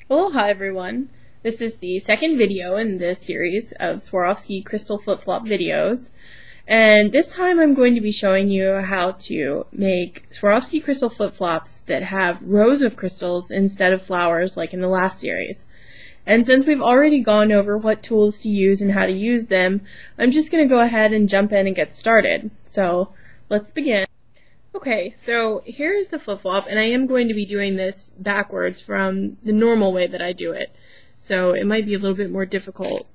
Well, hi everyone. This is the second video in this series of Swarovski crystal flip-flop videos. And this time I'm going to be showing you how to make Swarovski crystal flip-flops that have rows of crystals instead of flowers like in the last series. And since we've already gone over what tools to use and how to use them, I'm just going to go ahead and jump in and get started. So let's begin. Okay, so here is the flip-flop, and I am going to be doing this backwards from the normal way that I do it. So it might be a little bit more difficult,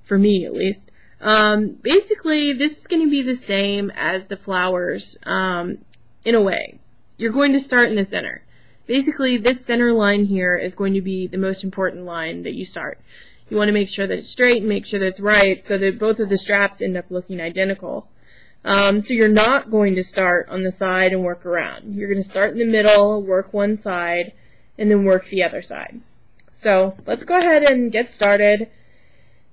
for me at least. Basically, this is going to be the same as the flowers, in a way. You're going to start in the center. Basically, this center line here is going to be the most important line that you start. You want to make sure that it's straight and make sure that it's right so that both of the straps end up looking identical. So you're not going to start on the side and work around. You're going to start in the middle, work one side, and then work the other side. So let's go ahead and get started,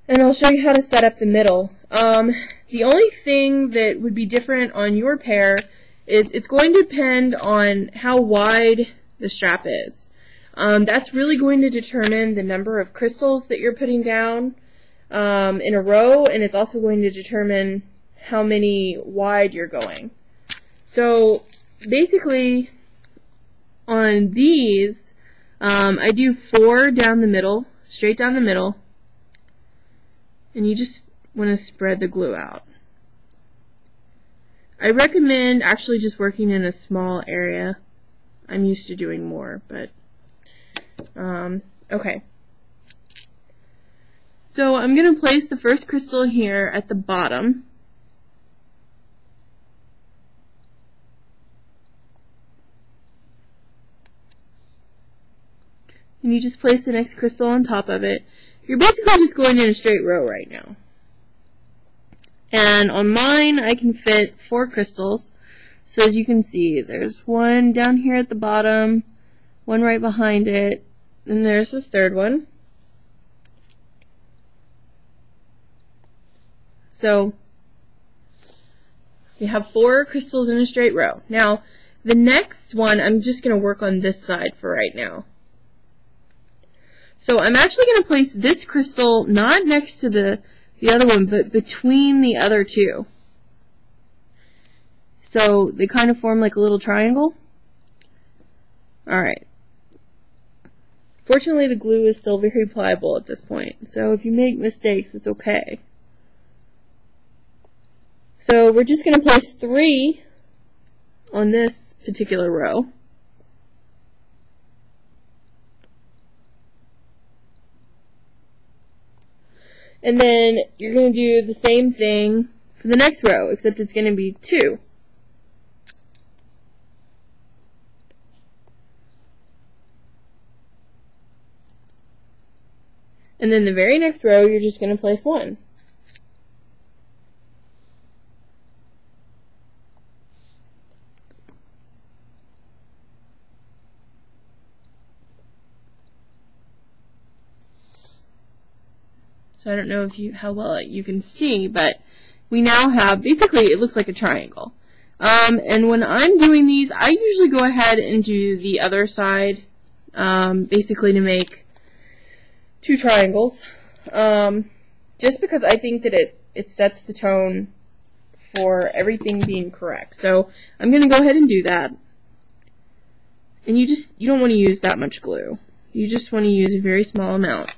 and I'll show you how to set up the middle. The only thing that would be different on your pair is it's going to depend on how wide the strap is. That's really going to determine the number of crystals that you're putting down in a row, and it's also going to determine how many wide you're going. So basically on these I do 4 down the middle, straight down the middle, and you just want to spread the glue out. I recommend actually just working in a small area. I'm used to doing more, but okay. So I'm going to place the first crystal here at the bottom. And you just place the next crystal on top of it. You're basically just going in a straight row right now. And on mine, I can fit 4 crystals. So as you can see, there's one down here at the bottom, one right behind it, and there's the third one. So you have 4 crystals in a straight row. Now, the next one, I'm just going to work on this side for right now. So I'm actually going to place this crystal not next to the other one, but between the other two. So they kind of form like a little triangle. Alright. Fortunately, the glue is still very pliable at this point, so if you make mistakes, it's okay. So we're just going to place 3 on this particular row. And then you're going to do the same thing for the next row, except it's going to be 2. And then the very next row, you're just going to place 1. So I don't know if how well you can see, but we now have, basically it looks like a triangle. And when I'm doing these, I usually go ahead and do the other side, basically to make 2 triangles, just because I think that it sets the tone for everything being correct. So I'm going to go ahead and do that. And you don't want to use that much glue. You just want to use a very small amount.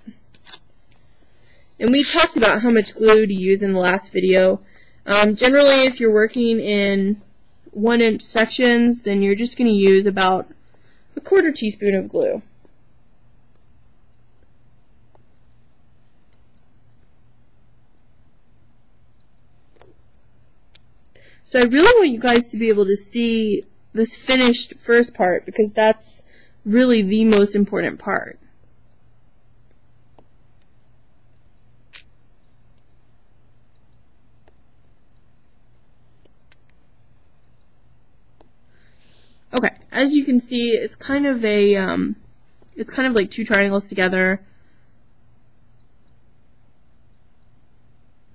And we talked about how much glue to use in the last video. Generally, if you're working in 1-inch sections, then you're just going to use about a 1/4 teaspoon of glue. So I really want you guys to be able to see this finished first part, because that's really the most important part. Okay, as you can see, it's kind of like 2 triangles together.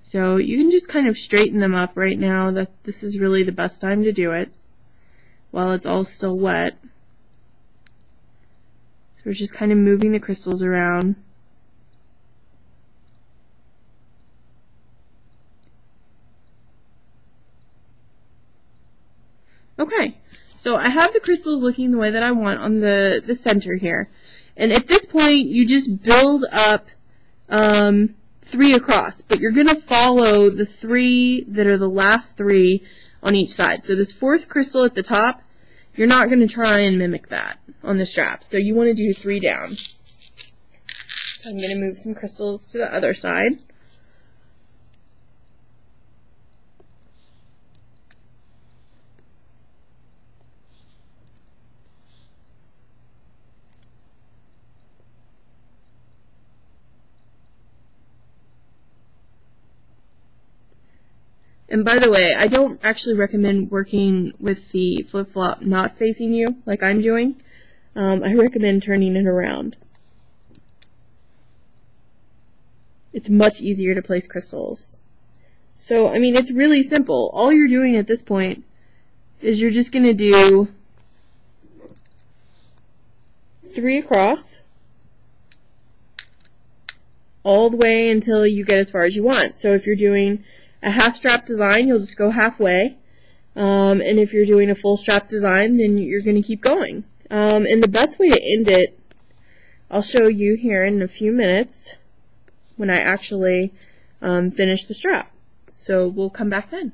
So you can just kind of straighten them up right now. That this is really the best time to do it while it's all still wet. So we're just kind of moving the crystals around. Okay, so I have the crystals looking the way that I want on the center here. And at this point, you just build up 3 across, but you're going to follow the 3 that are the last 3 on each side. So this 4th crystal at the top, you're not going to try and mimic that on the strap. So you want to do 3 down. I'm going to move some crystals to the other side. And by the way, I don't actually recommend working with the flip-flop not facing you, like I'm doing. I recommend turning it around. It's much easier to place crystals. So, I mean, it's really simple. All you're doing at this point is you're just going to do 3 across, all the way until you get as far as you want. So if you're doing a half strap design, you'll just go halfway. And if you're doing a full strap design, then you're going to keep going. And the best way to end it, I'll show you here in a few minutes when I actually finish the strap. So we'll come back then.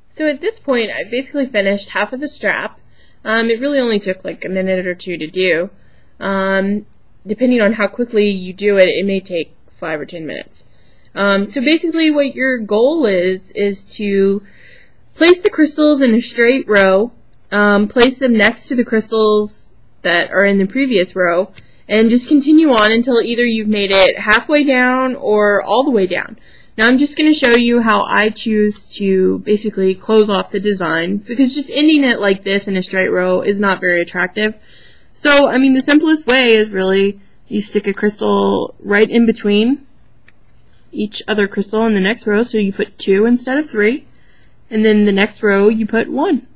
So at this point, I basically finished half of the strap. It really only took like a minute or 2 to do. Depending on how quickly you do it, it may take 5 or 10 minutes. So basically what your goal is to place the crystals in a straight row, place them next to the crystals that are in the previous row, and just continue on until either you've made it halfway down or all the way down. Now I'm just going to show you how I choose to basically close off the design, because just ending it like this in a straight row is not very attractive. So, I mean, the simplest way is really you stick a crystal right in between each other crystal in the next row, so you put 2 instead of 3, and then the next row you put 1.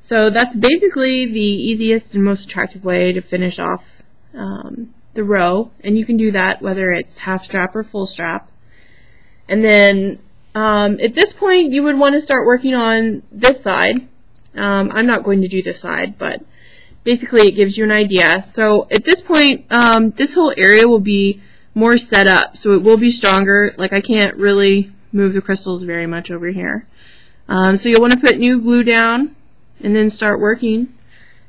So that's basically the easiest and most attractive way to finish off the row, and you can do that whether it's half strap or full strap. And then at this point you would want to start working on this side. I'm not going to do this side, but basically it gives you an idea. So at this point, this whole area will be more set up, so it will be stronger. Like, I can't really move the crystals very much over here. So you'll want to put new glue down and then start working,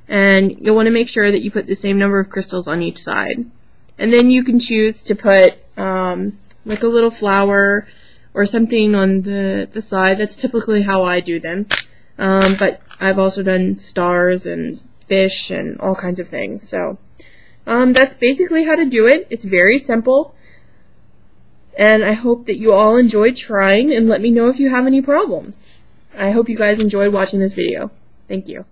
and you'll want to make sure that you put the same number of crystals on each side. And then you can choose to put like a little flower or something on the side. That's typically how I do them, but I've also done stars and fish and all kinds of things. So that's basically how to do it. It's very simple, and I hope that you all enjoyed trying, and let me know if you have any problems. I hope you guys enjoyed watching this video. Thank you.